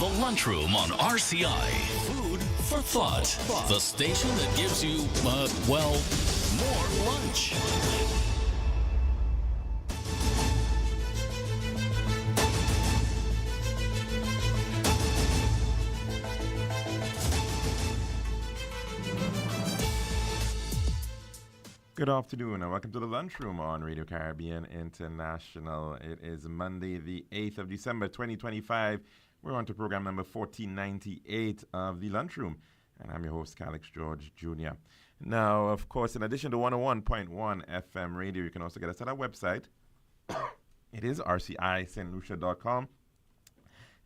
The Lunchroom on RCI. Food for thought. The station that gives you, more lunch. Good afternoon and welcome to the Lunchroom on Radio Caribbean International. It is Monday, the 8th of December, 2025. We're on to program number 1498 of the Lunchroom, and I'm your host, Calix George Jr. Now, of course, in addition to 101.1 FM radio, you can also get us at our website. It is rcistlucia.com.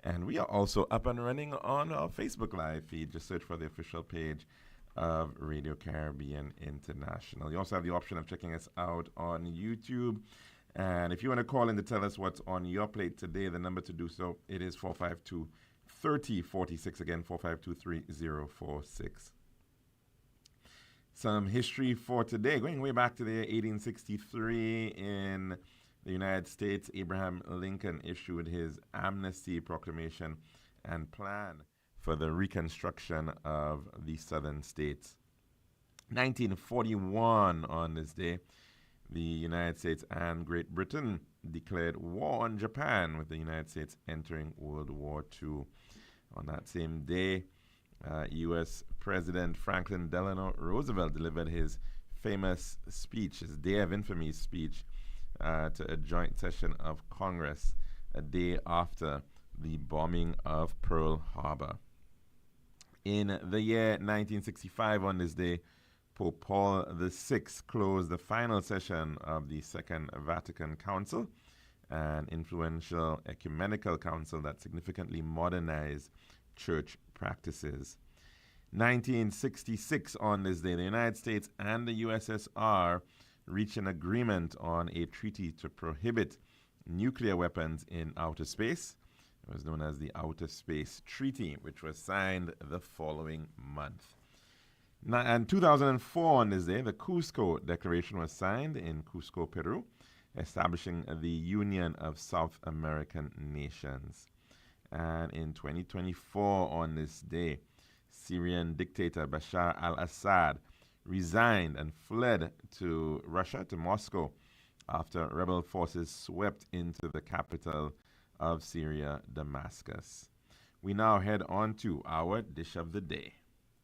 And we are also up and running on our Facebook Live feed. Just search for the official page of Radio Caribbean International. You also have the option of checking us out on YouTube. And if you want to call in to tell us what's on your plate today, the number to do so, it is 452-3046. Again, 452-3046. Some history for today. Going way back to the year 1863 in the United States, Abraham Lincoln issued his amnesty proclamation and plan for the reconstruction of the southern states. 1941, on this day, the United States and Great Britain declared war on Japan, with the United States entering World War II. On that same day, U.S. President Franklin Delano Roosevelt delivered his famous speech, his Day of Infamy speech, to a joint session of Congress a day after the bombing of Pearl Harbor. In the year 1965, on this day, Pope Paul VI closed the final session of the Second Vatican Council, an influential ecumenical council that significantly modernized church practices. 1966, on this day, the United States and the USSR reached an agreement on a treaty to prohibit nuclear weapons in outer space. It was known as the Outer Space Treaty, which was signed the following month. In 2004, on this day, the Cusco Declaration was signed in Cusco, Peru, establishing the Union of South American Nations. And in 2024, on this day, Syrian dictator Bashar al-Assad resigned and fled to Russia, to Moscow, after rebel forces swept into the capital of Syria, Damascus. We now head on to our dish of the day.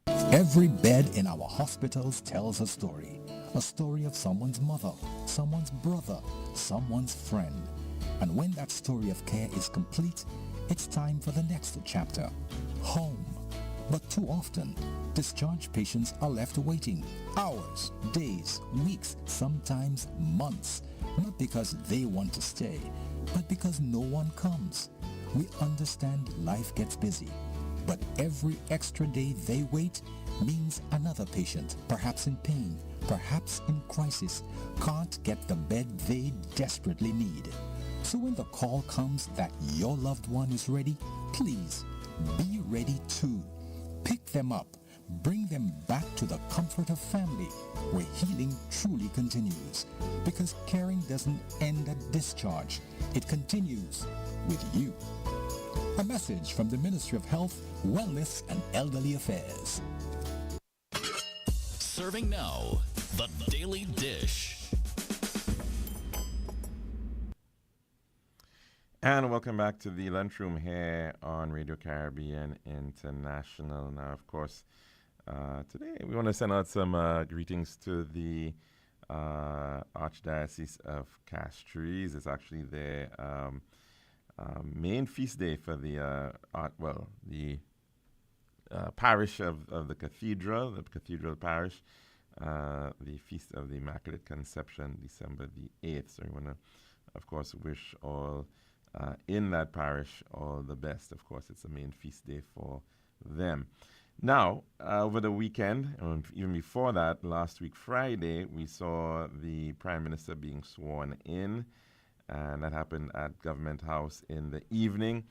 Every bed in our hospitals tells a story of someone's mother, someone's brother, someone's friend. And when that story of care is complete, it's time for the next chapter, home. But too often, discharged patients are left waiting hours, days, weeks, sometimes months, not because they want to stay, but because no one comes. We understand life gets busy, but every extra day they wait means another patient, perhaps in pain, perhaps in crisis, can't get the bed they desperately need. So when the call comes that your loved one is ready, please be ready too. Pick them up, bring them back to the comfort of family, where healing truly continues. Because caring doesn't end at discharge, it continues with you. A message from the Ministry of Health, Wellness and Elderly Affairs. Serving now, the Daily Dish. And welcome back to the Lunchroom here on Radio Caribbean International. Now, of course, today we want to send out some greetings to the Archdiocese of Castries. It's actually their main feast day for the parish of the cathedral parish, the Feast of the Immaculate Conception, December the 8th. So we want to, of course, wish all in that parish all the best. Of course, it's a main feast day for them. Now, over the weekend, even before that, last week Friday, we saw the Prime Minister being sworn in, and that happened at Government House in the evening.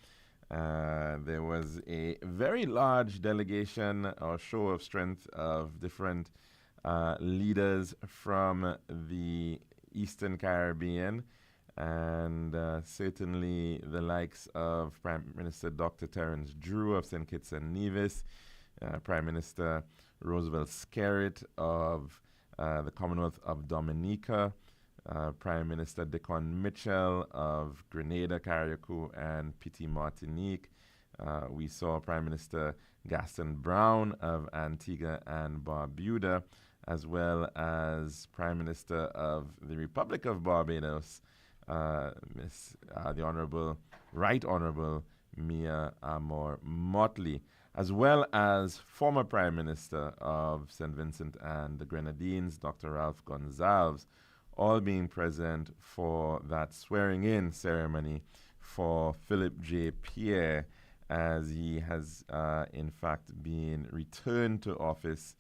There was a very large delegation or show of strength of different leaders from the Eastern Caribbean, and certainly the likes of Prime Minister Dr. Terence Drew of St. Kitts and Nevis, Prime Minister Roosevelt Skerrit of the Commonwealth of Dominica, Prime Minister Dickon Mitchell of Grenada, Carriacou, and Petit Martinique. We saw Prime Minister Gaston Brown of Antigua and Barbuda, as well as Prime Minister of the Republic of Barbados, the Right Honorable Mia Amor Motley, as well as former Prime Minister of St. Vincent and the Grenadines, Dr. Ralph Gonsalves, all being present for that swearing-in ceremony for Philip J. Pierre, as he has, in fact, been returned to office,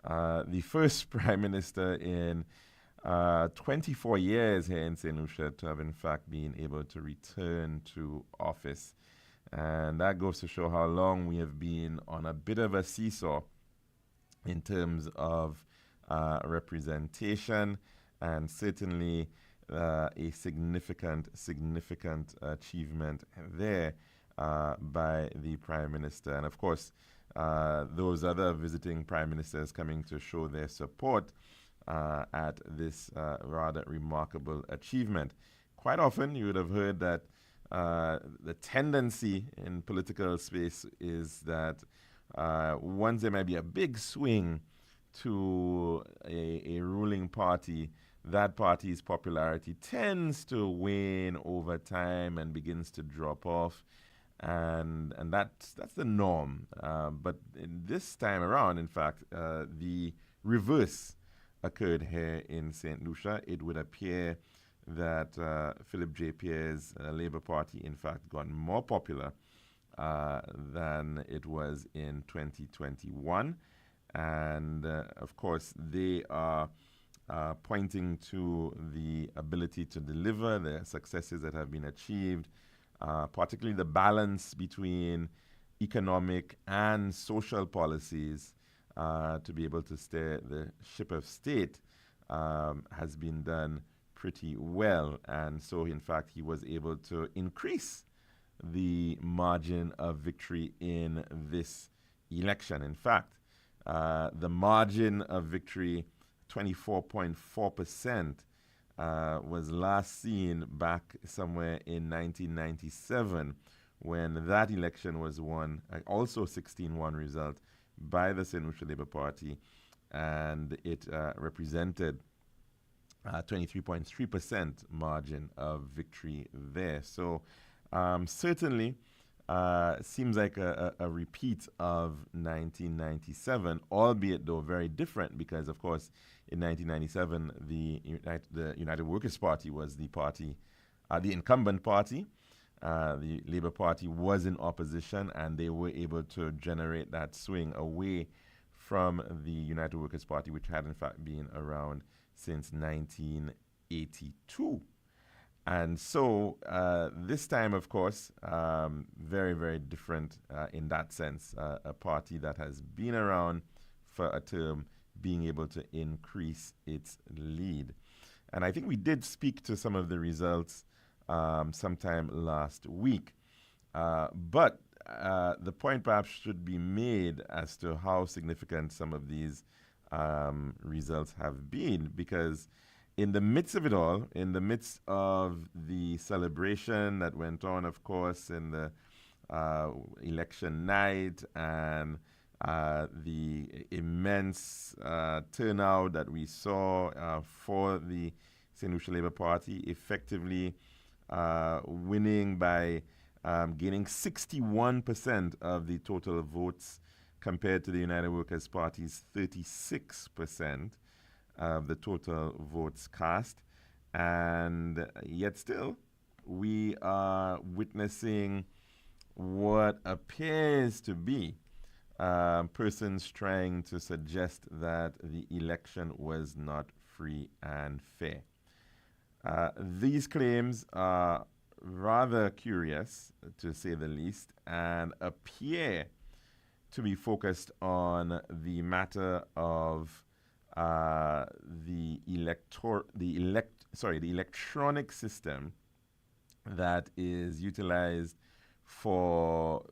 the first Prime Minister in 24 years here in St. Lucia to have, in fact, been able to return to office. And that goes to show how long we have been on a bit of a seesaw in terms of representation, and certainly a significant achievement there by the Prime Minister. And of course, those other visiting Prime Ministers coming to show their support at this rather remarkable achievement. Quite often you would have heard that the tendency in political space is that once there might be a big swing to a ruling party, that party's popularity tends to wane over time and begins to drop off. And that's the norm. But in this time around, in fact, the reverse occurred here in St. Lucia. It would appear that Philip J. Pierre's Labour Party, in fact, got more popular than it was in 2021. And, of course, they are pointing to the ability to deliver, the successes that have been achieved, particularly the balance between economic and social policies to be able to steer the ship of state has been done pretty well. And so, in fact, he was able to increase the margin of victory in this election. In fact, the margin of victory, 24.4%, was last seen back somewhere in 1997 when that election was won, also 16-1 result by the St. Lucia Labour Party, and it represented 23.3% margin of victory there. So certainly seems like a repeat of 1997, albeit though very different, because of course in 1997 the United Workers' Party was the party, the incumbent party. The Labour Party was in opposition, and they were able to generate that swing away from the United Workers' Party, which had in fact been around since 1982. And so this time, of course, very, very different in that sense. A party that has been around for a term being able to increase its lead. And I think we did speak to some of the results sometime last week. But the point perhaps should be made as to how significant some of these results have been, because in the midst of it all, in the midst of the celebration that went on, of course, in the election night, and the immense turnout that we saw for the St. Lucia Labour Party, effectively winning by gaining 61% of the total votes compared to the United Workers' Party's 36% of the total votes cast. And yet still, we are witnessing what appears to be persons trying to suggest that the election was not free and fair. These claims are rather curious, to say the least, and appear to be focused on the matter of the electronic system that is utilized for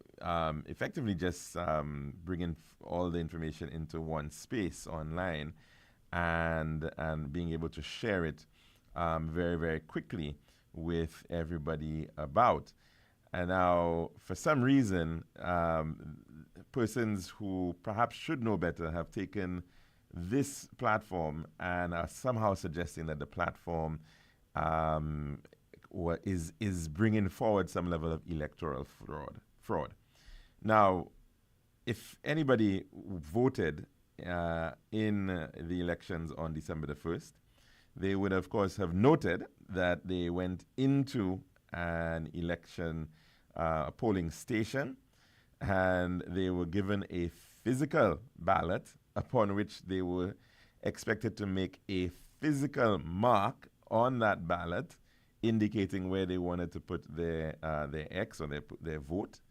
effectively just bringing all the information into one space online and being able to share it very, very quickly with everybody about. And now, for some reason, persons who perhaps should know better have taken this platform and are somehow suggesting that the platform is bringing forward some level of electoral fraud. Now, if anybody voted in the elections on December the 1st, they would, of course, have noted that they went into an election polling station and they were given a physical ballot upon which they were expected to make a physical mark on that ballot indicating where they wanted to put their X or their vote.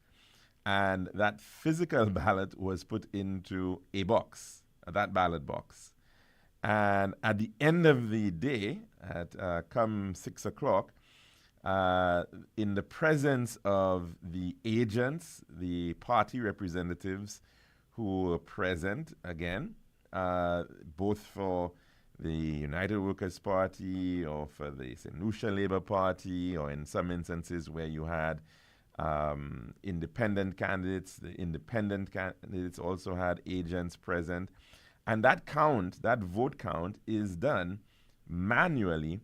And that physical ballot was put into a box, that ballot box. And at the end of the day, at come 6 o'clock, in the presence of the agents, the party representatives who were present, again, both for the United Workers' Party or for the St. Lucia Labour Party, or in some instances where you had independent candidates, the independent candidates also had agents present. And that count, that vote count, is done manually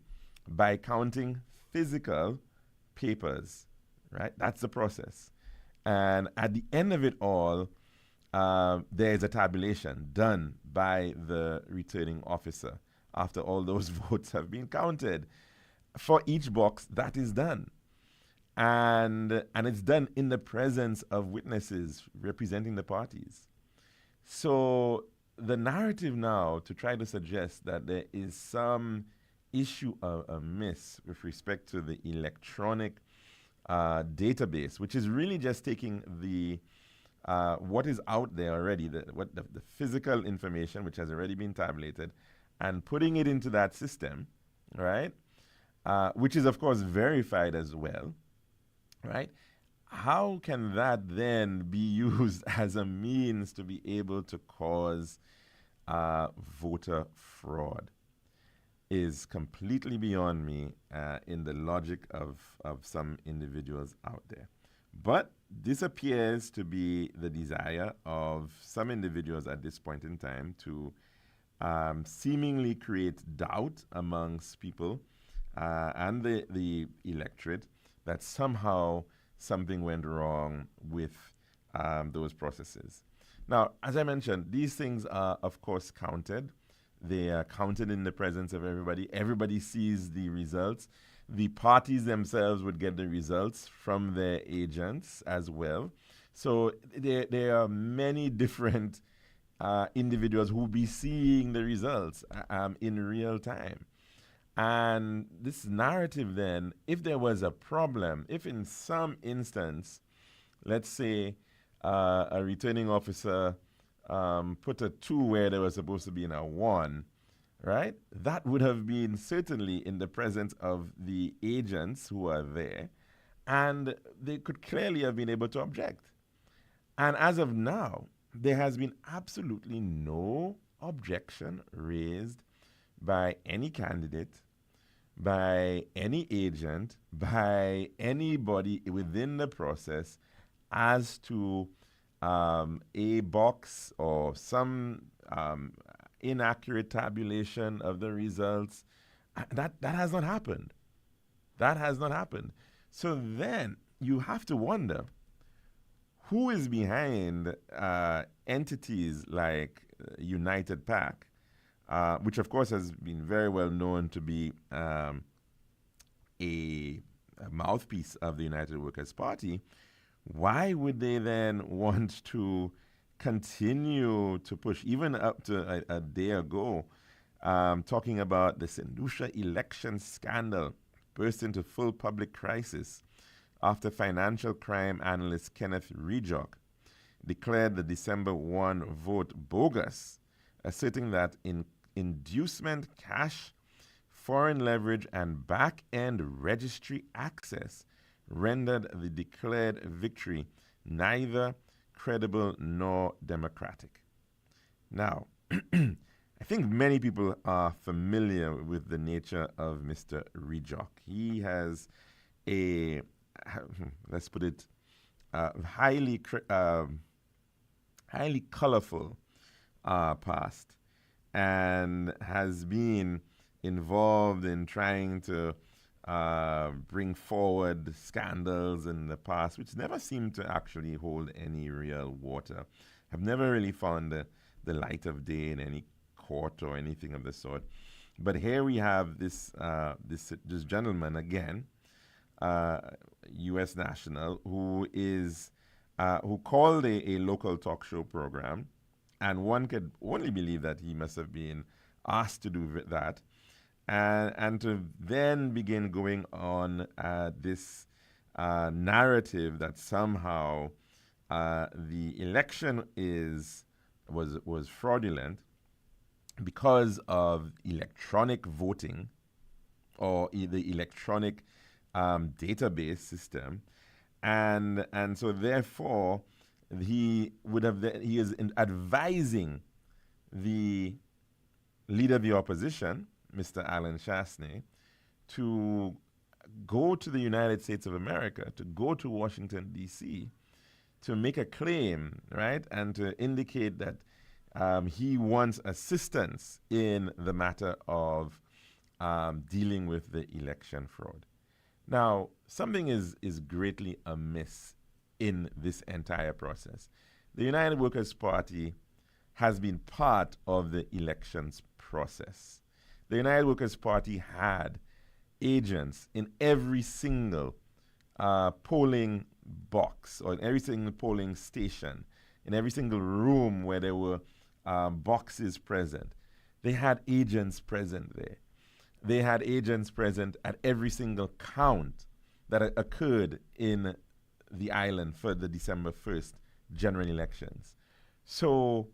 by counting physical papers, right? That's the process. And at the end of it all, there is a tabulation done by the returning officer after all those votes have been counted. For each box, that is done. And it's done in the presence of witnesses representing the parties. So the narrative now to try to suggest that there is some issue amiss with respect to the electronic database, which is really just taking the what is out there already, the physical information which has already been tabulated, and putting it into that system, right? Which is of course verified as well, right? How can that then be used as a means to be able to cause voter fraud? Is completely beyond me in the logic of some individuals out there. But this appears to be the desire of some individuals at this point in time to seemingly create doubt amongst people and the electorate that somehow something went wrong with those processes. Now, as I mentioned, these things are, of course, counted. They are counted in the presence of everybody. Everybody sees the results. The parties themselves would get the results from their agents as well. So there are many different individuals who will be seeing the results in real time. And this narrative then, if there was a problem, if in some instance, let's say a returning officer put a 2 where there was supposed to be a 1, right? That would have been certainly in the presence of the agents who are there, and they could clearly have been able to object. And as of now, there has been absolutely no objection raised by any candidate, by any agent, by anybody within the process as to a box or some inaccurate tabulation of the results. That has not happened. That has not happened. So then you have to wonder who is behind entities like United PAC, which of course has been very well known to be a mouthpiece of the United Workers' Party. Why would they then want to continue to push, even up to a day ago, talking about the St. Lucia election scandal burst into full public crisis after financial crime analyst Kenneth Rejock declared the December 1 vote bogus, asserting that inducement cash foreign leverage and back-end registry access rendered the declared victory neither credible nor democratic. Now, I think many people are familiar with the nature of Mr. Rijok. He has a, let's put it, highly colorful past, and has been involved in trying to bring forward scandals in the past, which never seemed to actually hold any real water. Have never really found the light of day in any court or anything of the sort. But here we have this gentleman again, U.S. national, who called a local talk show program, and one could only believe that he must have been asked to do that, and to then begin going on this narrative that somehow the election was fraudulent because of electronic voting or the electronic database system, and so therefore he is advising the leader of the opposition, Mr. Alan Chasney, to go to the United States of America, to go to Washington, D.C., to make a claim, right, and to indicate that he wants assistance in the matter of dealing with the election fraud. Now, something is greatly amiss in this entire process. The United Workers' Party has been part of the elections process. The United Workers' Party had agents in every single polling box, or in every single polling station, in every single room where there were boxes present. They had agents present there. They had agents present at every single count that occurred in the island for the December 1st general elections. So,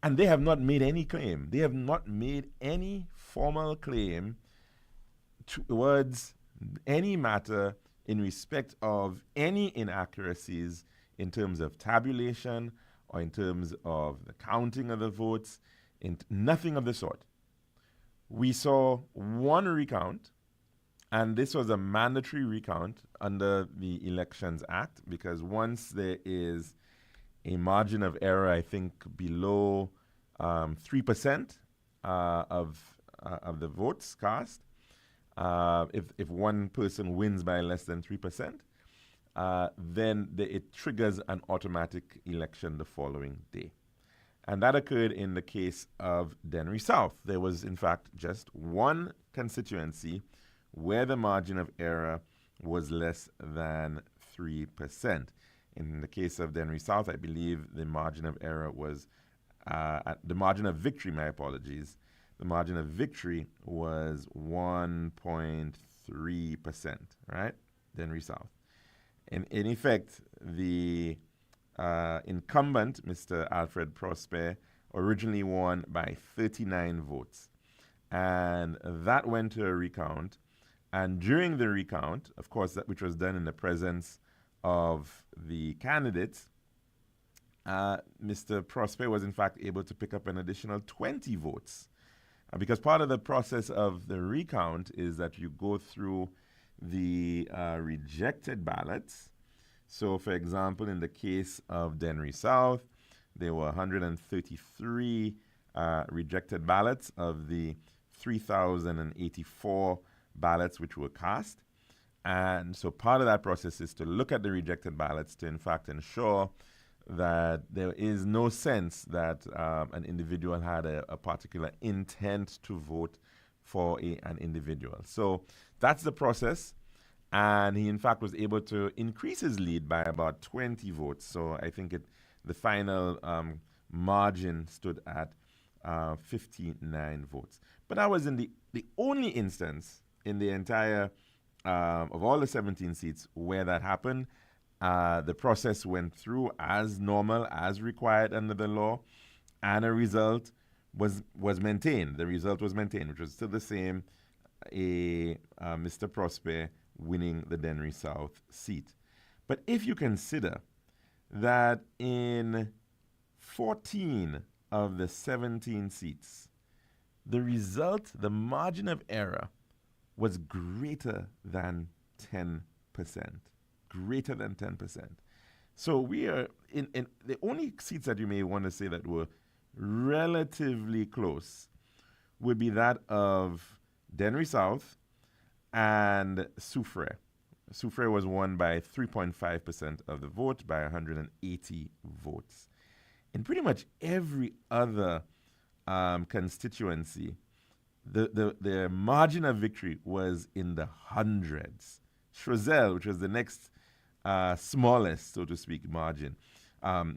and they have not made any claim. They have not made any formal claim towards any matter in respect of any inaccuracies in terms of tabulation or in terms of the counting of the votes, nothing of the sort. We saw one recount, and this was a mandatory recount under the Elections Act, because once there is a margin of error, I think below 3% of the votes cast, if one person wins by less than 3%, then it triggers an automatic election the following day. And that occurred in the case of Dennery South. There was, in fact, just one constituency where the margin of error was less than 3%. In the case of Dennery South, I believe the margin of error was, the margin of victory, my apologies, the margin of victory was 1.3%, right? Dennery South. In effect, the incumbent, Mr. Alfred Prosper, originally won by 39 votes. And that went to a recount. And during the recount, of course, which was done in the presence of the candidates, Mr. Prosper was in fact able to pick up an additional 20 votes. Because part of the process of the recount is that you go through the rejected ballots. So, for example, in the case of Dennery South, there were 133 rejected ballots of the 3,084 ballots which were cast. And so part of that process is to look at the rejected ballots to, in fact, ensure that there is no sense that an individual had a particular intent to vote for an individual. So that's the process. And he, in fact, was able to increase his lead by about 20 votes. So I think the final margin stood at 59 votes. But that was in the only instance in the entire, of all the 17 seats where that happened. The process went through as normal, as required under the law, and a result was maintained. The result was maintained, which was still the same Mr. Prosper winning the Dennery South seat. But if you consider that in 14 of the 17 seats, the result, the margin of error, was greater than 10%. Greater than 10%. So we are in the only seats that you may want to say that were relatively close would be that of Dennery South and Soufrière. Soufrière was won by 3.5% of the vote by 180 votes. In pretty much every other constituency, the margin of victory was in the hundreds. Choiseul, which was the next smallest, so to speak, margin,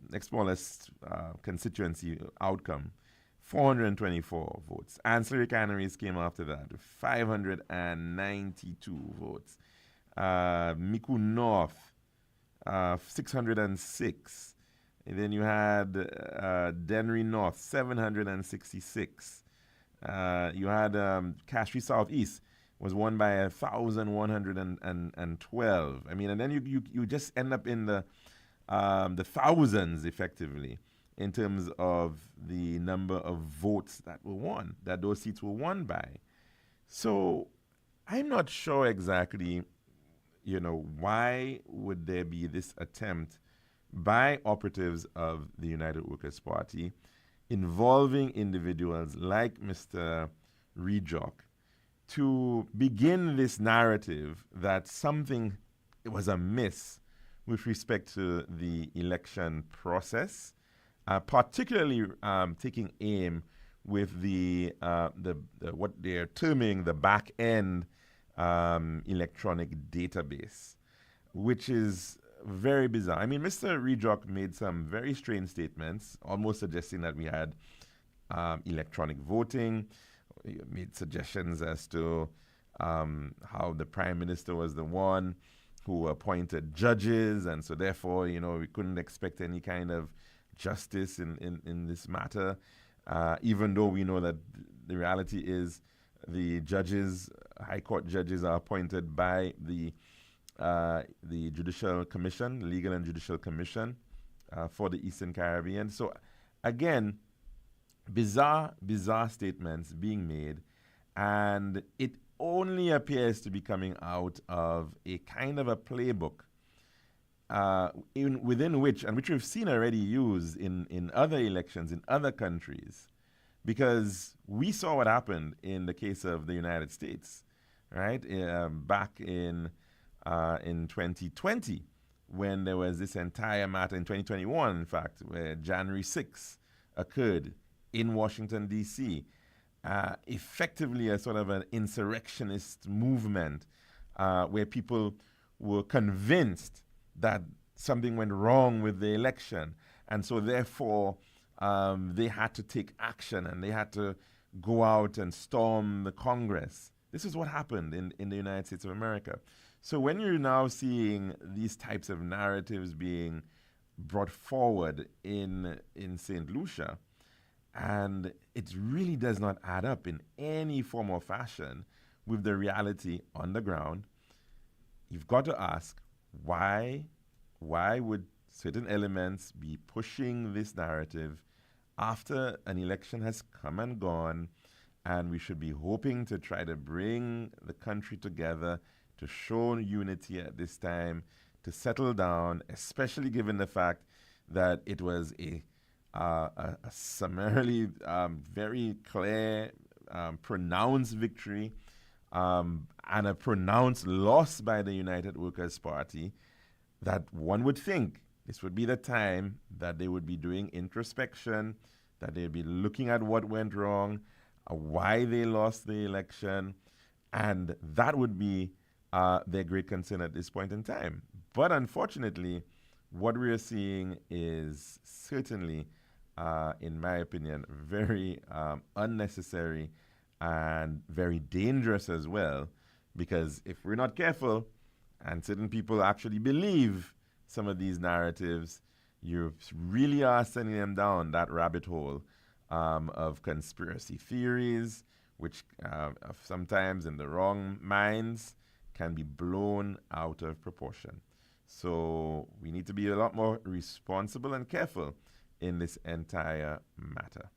next smallest constituency outcome, 424 votes. Ancillary canneries came after that, 592 votes. Micoud North, 606. And then you had Dennery North, 766. You had Castries Southeast was won by 1,112. I mean, and then you just end up in the thousands, effectively, in terms of the number of votes that were won, that those seats were won by. So I'm not sure exactly, why would there be this attempt by operatives of the United Workers' Party involving individuals like Mr. Rejock to begin this narrative that something was amiss with respect to the election process, particularly taking aim with the what they're terming the back end electronic database, which is very bizarre. I mean, Mr. Rejock made some very strange statements, almost suggesting that we had electronic voting. He made suggestions as to how the Prime Minister was the one who appointed judges, and so therefore, we couldn't expect any kind of justice in this matter, even though we know that the reality is the judges, High Court judges, are appointed by the Judicial Commission, Legal and Judicial Commission for the Eastern Caribbean. So again, bizarre statements being made, and it only appears to be coming out of a kind of a playbook within which we've seen already used in other elections in other countries, because we saw what happened in the case of the United States, right? Back in 2020, when there was this entire matter, in 2021, in fact, where January 6th occurred in Washington, D.C., effectively a sort of an insurrectionist movement where people were convinced that something went wrong with the election. And so therefore, they had to take action and they had to go out and storm the Congress. This is what happened in the United States of America. So when you're now seeing these types of narratives being brought forward in St. Lucia, and it really does not add up in any form or fashion with the reality on the ground, you've got to ask, why would certain elements be pushing this narrative after an election has come and gone, and we should be hoping to try to bring the country together, to show unity at this time, to settle down, especially given the fact that it was a summarily very clear, pronounced victory and a pronounced loss by the United Workers' Party, that one would think this would be the time that they would be doing introspection, that they'd be looking at what went wrong, why they lost the election, and that would be their great concern at this point in time. But unfortunately, what we're seeing is certainly, in my opinion, very unnecessary and very dangerous as well, because if we're not careful and certain people actually believe some of these narratives, you really are sending them down that rabbit hole of conspiracy theories, which sometimes in the wrong minds can be blown out of proportion. So we need to be a lot more responsible and careful in this entire matter.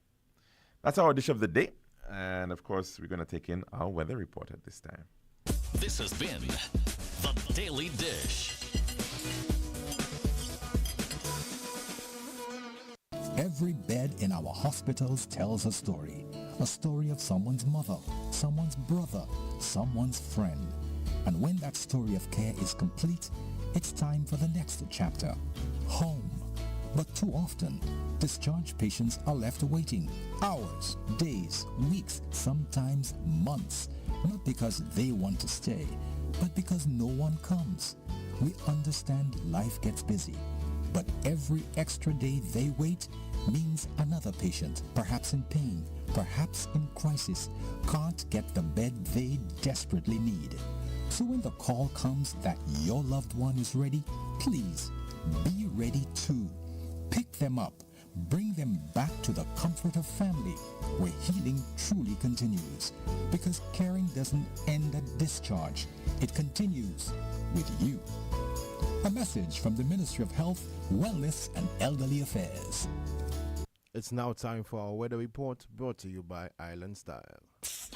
That's our dish of the day. And of course, we're going to take in our weather report at this time. This has been The Daily Dish. Every bed in our hospitals tells a story of someone's mother, someone's brother, someone's friend. And when that story of care is complete, it's time for the next chapter, home. But too often, discharged patients are left waiting hours, days, weeks, sometimes months, not because they want to stay, but because no one comes. We understand life gets busy, but every extra day they wait means another patient, perhaps in pain, perhaps in crisis, can't get the bed they desperately need. So when the call comes that your loved one is ready, please be ready too. Pick them up, bring them back to the comfort of family, where healing truly continues. Because caring doesn't end at discharge, it continues with you. A message from the Ministry of Health, Wellness and Elderly Affairs. It's now time for our weather report, brought to you by Island Style.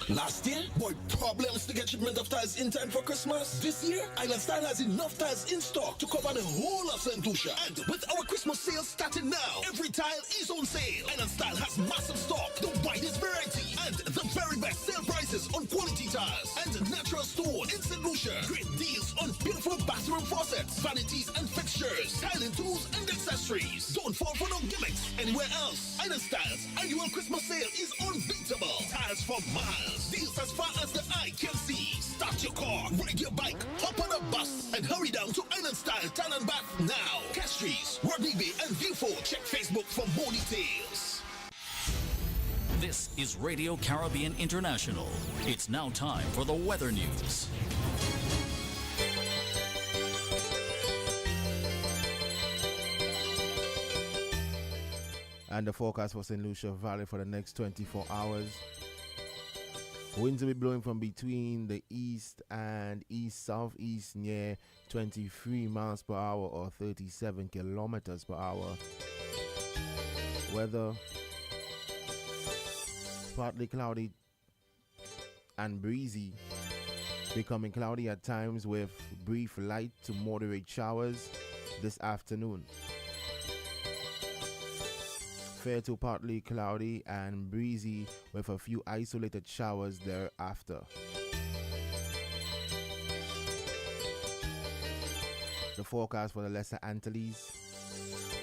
Last year, boy, problems to get shipment of tiles in time for Christmas. This year, Island Style has enough tiles in stock to cover the whole of St. Lucia. And with our Christmas sale starting now, every tile is on sale. Island Style has massive stock, the widest variety, and the very best sale prices on quality tiles. And natural stone in St. Lucia. Great deals on beautiful bathroom faucets, vanities and fixtures, tiling tools and accessories. Don't fall for no gimmicks anywhere else. Island Style's annual Christmas sale is unbeatable. Tiles for miles. Deals as far as the eye can see. Start your car, ride your bike, hop on a bus, and hurry down to Island Style Town and Bath now. Castries, Rodney Bay, and Viewford. Check Facebook for more details. This is Radio Caribbean International. It's now time for the weather news. And the forecast for St. Lucia Valley for the next 24 hours. Winds will be blowing from between the east and east-southeast near 23 miles per hour or 37 kilometers per hour. Weather partly cloudy and breezy, becoming cloudy at times with brief light to moderate showers this afternoon. Fair to partly cloudy and breezy with a few isolated showers thereafter. The forecast for the Lesser Antilles: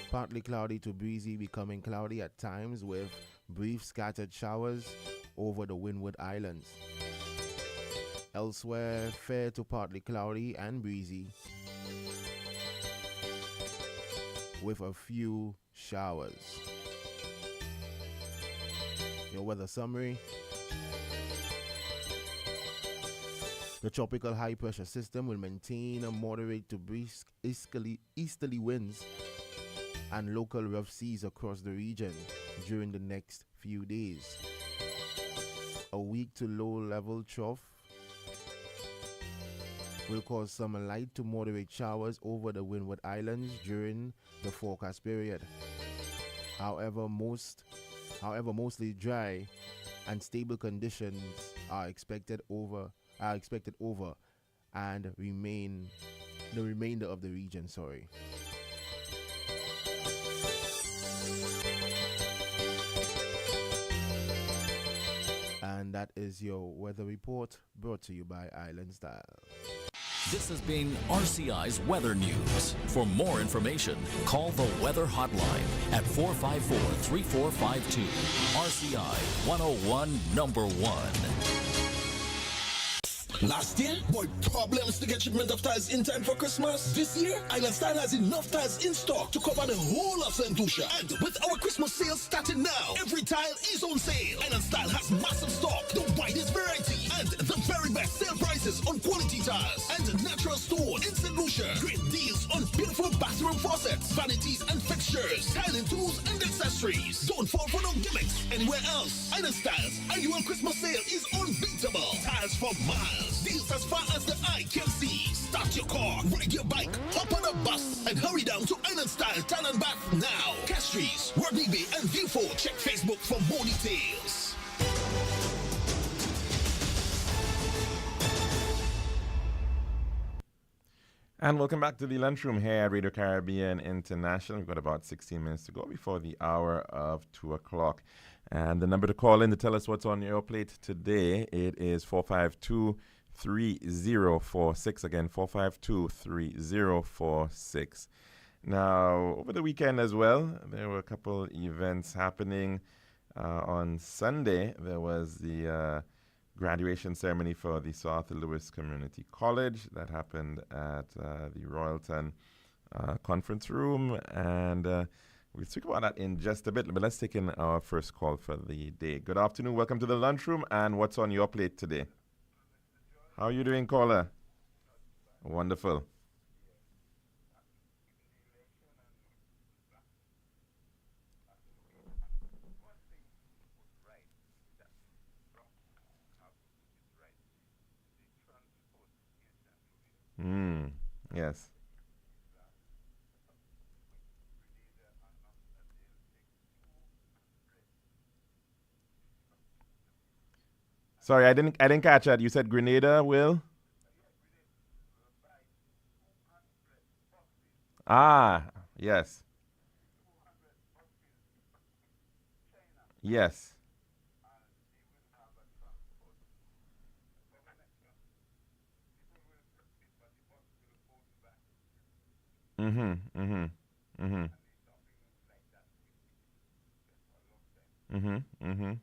partly cloudy to breezy, becoming cloudy at times with brief scattered showers over the Windward Islands. Elsewhere, fair to partly cloudy and breezy with a few showers. Your weather summary: the tropical high pressure system will maintain a moderate to brisk easterly winds and local rough seas across the region during the next few days. A weak to low level trough will cause some light to moderate showers over the Windward Islands during the forecast period. However, mostly dry and stable conditions are expected over and remain the remainder of the region. And that is your weather report, brought to you by Island Style. This has been RCI's Weather News. For more information, call the Weather Hotline at 454-3452. RCI 101 number 1. Last year, boy, problems to get shipment of tiles in time for Christmas. This year, Island Style has enough tiles in stock to cover the whole of St. Lucia. And with our Christmas sale starting now, every tile is on sale. Island Style has massive stock, the widest variety, and the very best sale prices on quality tiles and natural stone in St. Lucia. Great deals on beautiful bathroom faucets, vanities and fixtures, tiling tools and accessories. Don't fall for no gimmicks anywhere else. Island Styles annual Christmas sale is unbeatable. Tiles for miles. Deals as far as the eye can see. Start your car, ride your bike, hop on a bus, and hurry down to Island Style Town and Bath now. Castries, Rodney and Viewfort. Check Facebook for more details. And welcome back to the lunchroom here at Radio Caribbean International. We've got about 16 minutes to go before the hour of 2 o'clock. And the number to call in to tell us what's on your plate today, it is 452-3046. Again, 452-3046. Now, over the weekend as well, there were a couple events happening. On Sunday, there was the graduation ceremony for the South Lewis Community College that happened at the Royalton Conference Room. And we'll speak about that in just a bit, but let's take in our first call for the day. Good afternoon. Welcome to the lunchroom. And what's on your plate today? How are you doing, caller? Wonderful. Yes. Sorry, I didn't catch that. You said Grenada will? Ah, yes. Yes. Mm-hmm. Mm-hmm. Mm-hmm. Mm-hmm. Mm-hmm.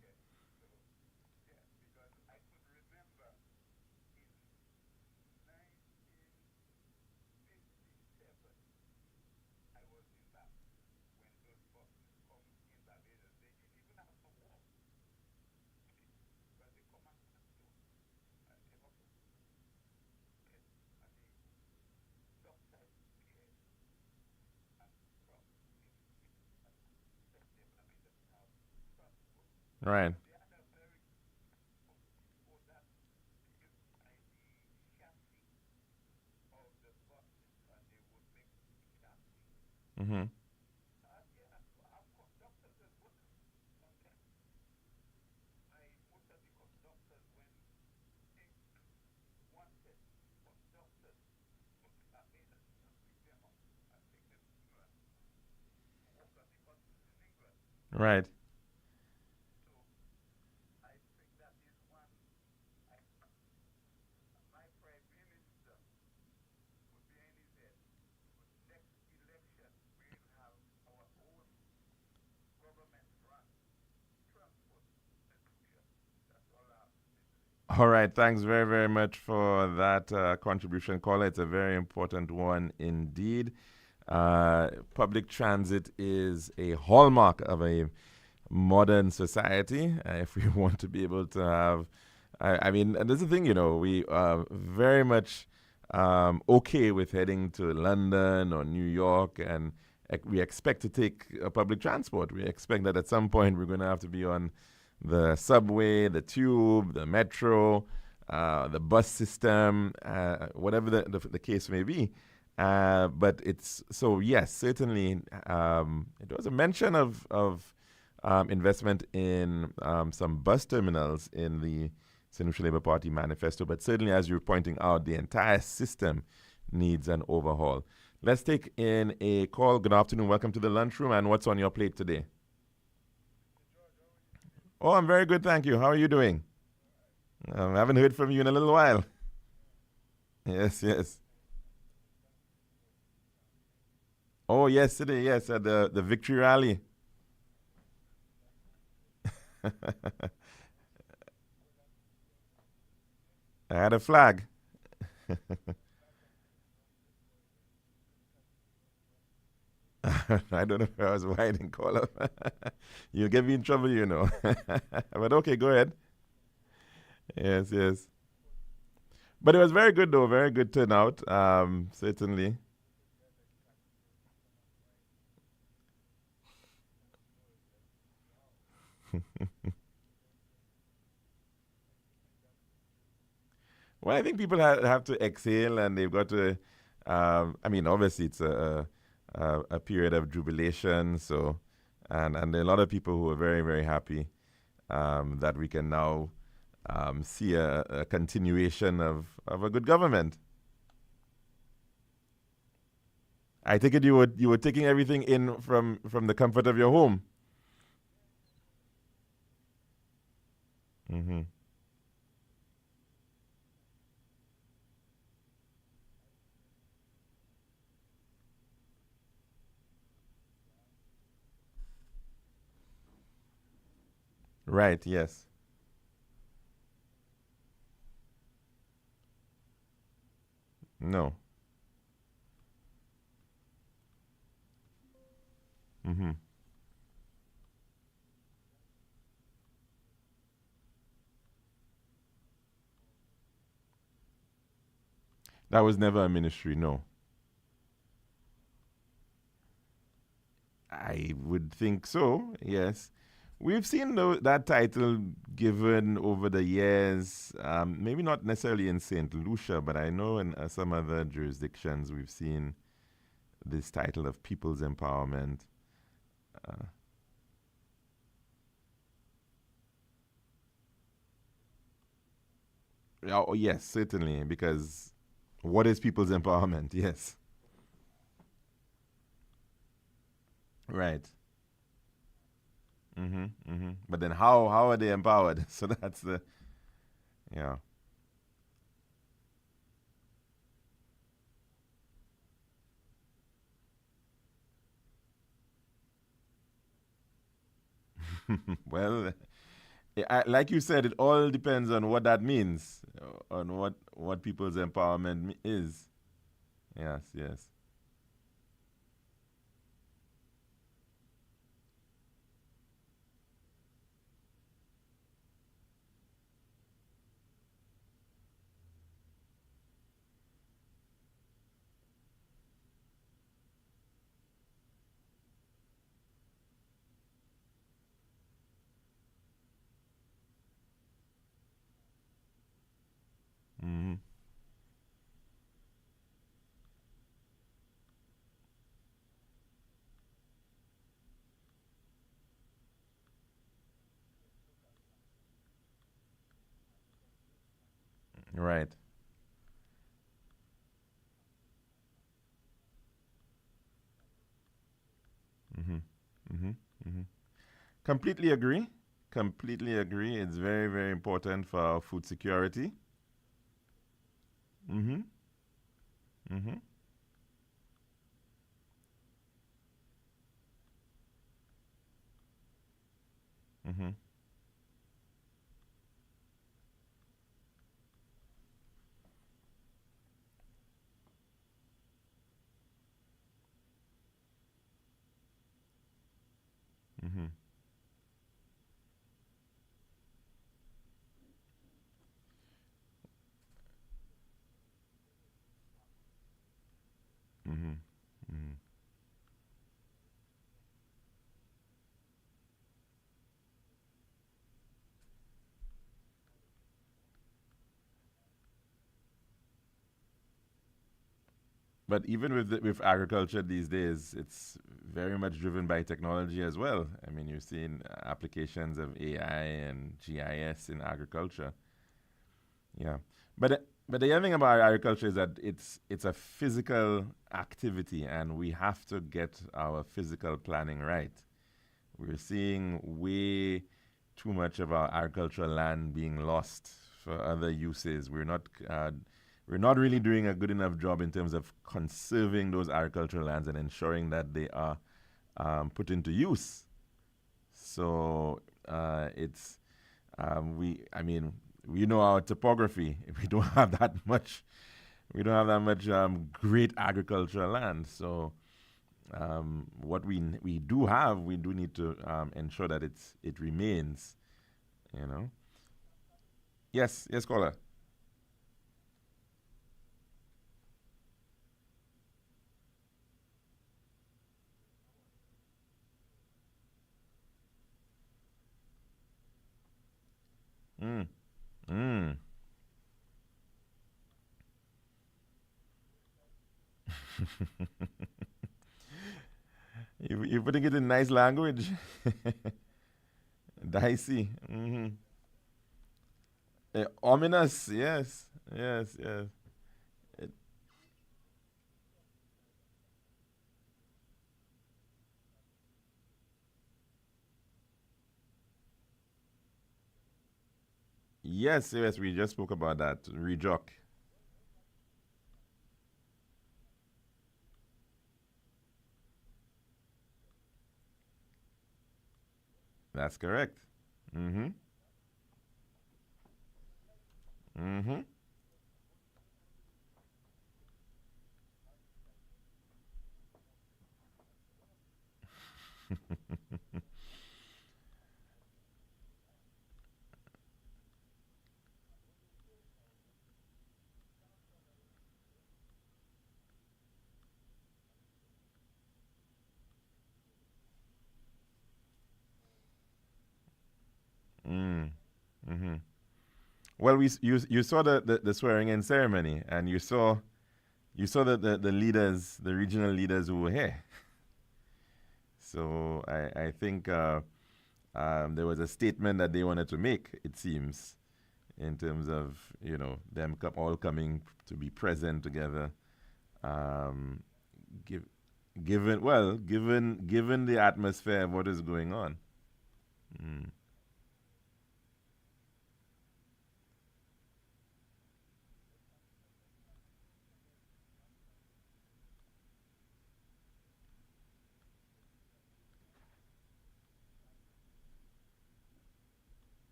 Right. Mm-hmm. Right. All right. Thanks very, very much for that contribution, caller. It's a very important one indeed. Public transit is a hallmark of a modern society. If we want to be able to have, I mean, and this is the thing, we are very much okay with heading to London or New York, and we expect to take public transport. We expect that at some point we're going to have to be on the subway, the tube, the metro, the bus system, whatever the case may be. But it's so, yes, certainly it was a mention of investment in some bus terminals in the St. Lucia Labour Party manifesto. But certainly, as you're pointing out, the entire system needs an overhaul. Let's take in a call. Good afternoon. Welcome to the lunchroom. And what's on your plate today? Oh, I'm very good, thank you. How are you doing? I haven't heard from you in a little while. Yes, yes. Oh, yesterday, yes, at the victory rally. I had a flag. I don't know if I was whining, caller. You'll get me in trouble, But okay, go ahead. Yes, yes. But it was very good, though. Very good turnout, certainly. Well, I think people have to exhale, and they've got to. I mean, obviously, it's a period of jubilation. So, and there are a lot of people who are very, very happy that we can now see a continuation of a good government. I take it you were taking everything in from the comfort of your home. Mm-hmm. Right. Yes. No. Mm-hmm. That was never a ministry. No. I would think so. Yes. We've seen that title given over the years, maybe not necessarily in St. Lucia, but I know in some other jurisdictions we've seen this title of people's empowerment. Uh, oh, yes, certainly, because what is people's empowerment? Yes. Right. Mm-hmm. Mm-hmm. But then how are they empowered? So that's the, yeah. Well, like you said, it all depends on what that means, on what people's empowerment is. Yes, yes. Mm-hmm. Right. Mm-hmm. Mm-hmm. Mm-hmm. Completely agree. Completely agree. It's very, very important for our food security. Mm-hmm. Mm-hmm. Mm-hmm. Mm-hmm. Mm-hmm. Mm-hmm. But even with agriculture these days, it's very much driven by technology as well. I mean, you're seeing applications of AI and GIS in agriculture. Yeah, but the other thing about agriculture is that it's a physical activity, and we have to get our physical planning right. We're seeing way too much of our agricultural land being lost for other uses. We're not really doing a good enough job in terms of conserving those agricultural lands and ensuring that they are put into use. So it's I mean, we know our topography. We don't have that much. We don't have that much great agricultural land. So what we do have, we do need to ensure that it remains. You know. Yes, yes, caller. Mm. Mm. You're putting it in nice language. Dicey. Ominous. Yes. Yes. Yes. It- yes. Yes. We just spoke about that. Rejock. That's correct. Mm-hmm. Mm-hmm. Mm. Mm-hmm. Well, you saw the swearing in ceremony, and you saw the leaders, the regional leaders who were here. So I think there was a statement that they wanted to make. It seems in terms of them all coming to be present together. Um, give, given the atmosphere of what is going on. Mm.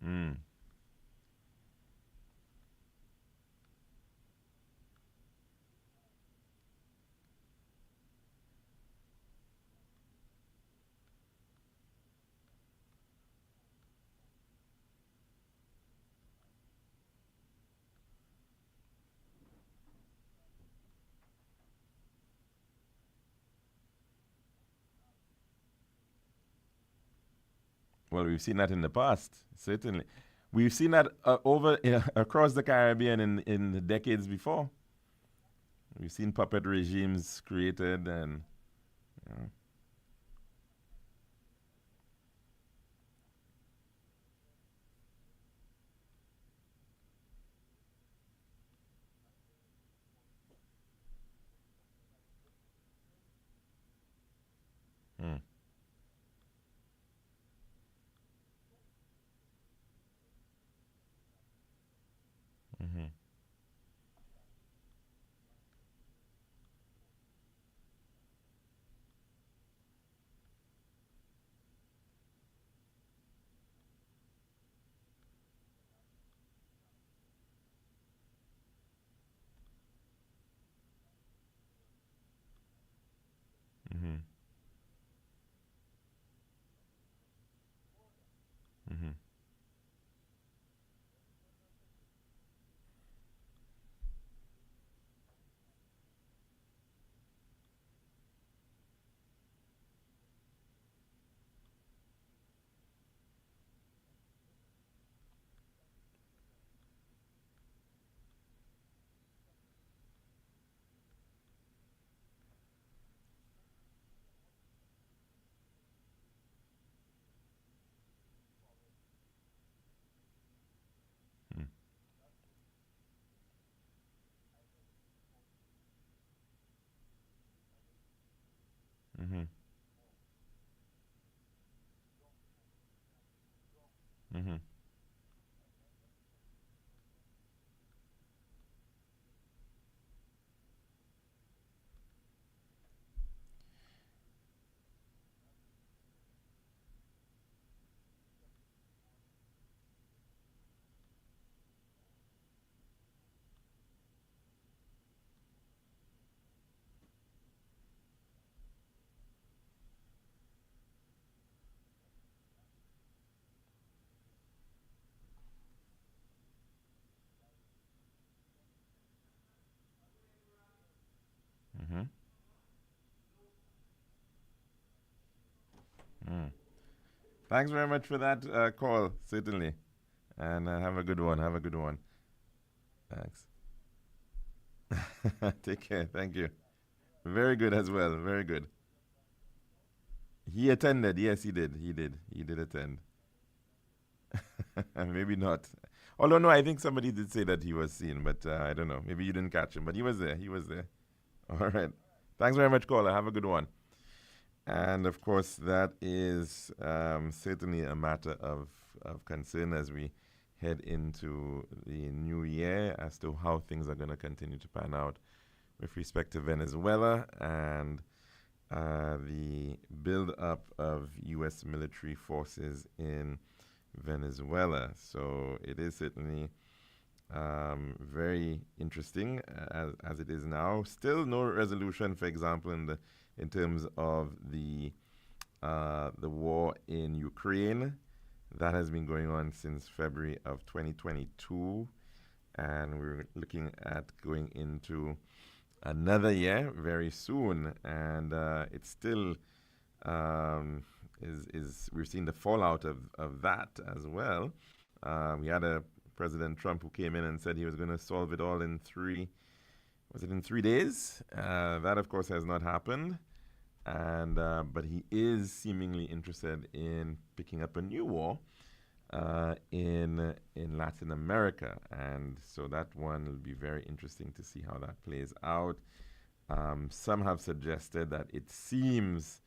Mm. Well, we've seen that in the past, certainly. We've seen that over across the Caribbean in the decades before. We've seen puppet regimes created, and you know, mm, mhm. Thanks very much for that call, certainly. And have a good one. Have a good one. Thanks. Take care. Thank you. Very good as well. Very good. He attended. Yes, he did. He did attend. Maybe not. Although, no, I think somebody did say that he was seen, but I don't know. Maybe you didn't catch him, but he was there. He was there. All right. Thanks very much, caller. Have a good one. And, of course, that is certainly a matter of concern as we head into the new year as to how things are going to continue to pan out with respect to Venezuela and the build-up of U.S. military forces in Venezuela. So it is certainly very interesting as it is now. Still no resolution, for example, in terms of the war in Ukraine. That has been going on since February of 2022, and we're looking at going into another year very soon, and it's still we're seeing the fallout of that as well. We had a President Trump who came in and said he was going to solve it all in 3 days? That, of course, has not happened. And but he is seemingly interested in picking up a new war in Latin America, and so that one will be very interesting to see how that plays out. Some have suggested that it seems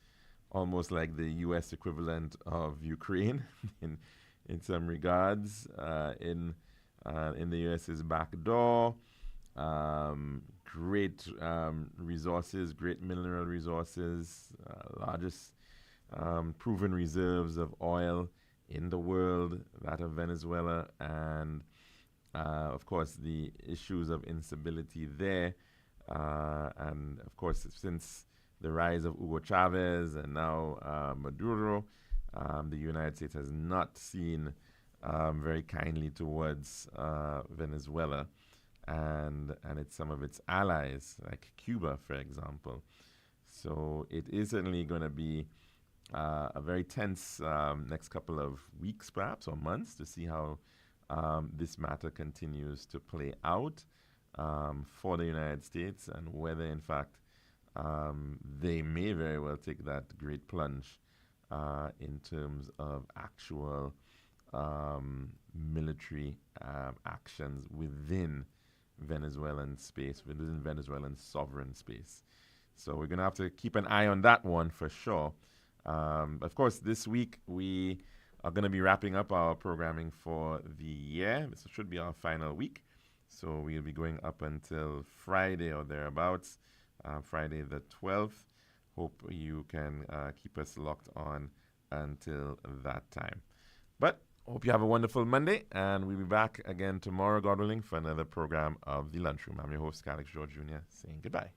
almost like the U.S. equivalent of Ukraine in some regards, in the U.S.'s back door. Great resources, great mineral resources, largest proven reserves of oil in the world, that of Venezuela, and of course the issues of instability there, and of course since the rise of Hugo Chavez and now Maduro, the United States has not seen very kindly towards Venezuela. And it's some of its allies, like Cuba, for example. So it is certainly going to be a very tense next couple of weeks, perhaps, or months, to see how this matter continues to play out for the United States, and whether, in fact, they may very well take that great plunge in terms of actual military actions within Venezuelan space, within Venezuelan sovereign space. So we're going to have to keep an eye on that one for sure. Of course, this week we are going to be wrapping up our programming for the year. This should be our final week. So we'll be going up until Friday or thereabouts, Friday the 12th. Hope you can keep us locked on until that time. But hope you have a wonderful Monday, and we'll be back again tomorrow, God willing, for another program of The Lunchroom. I'm your host, Alex George Jr., saying goodbye.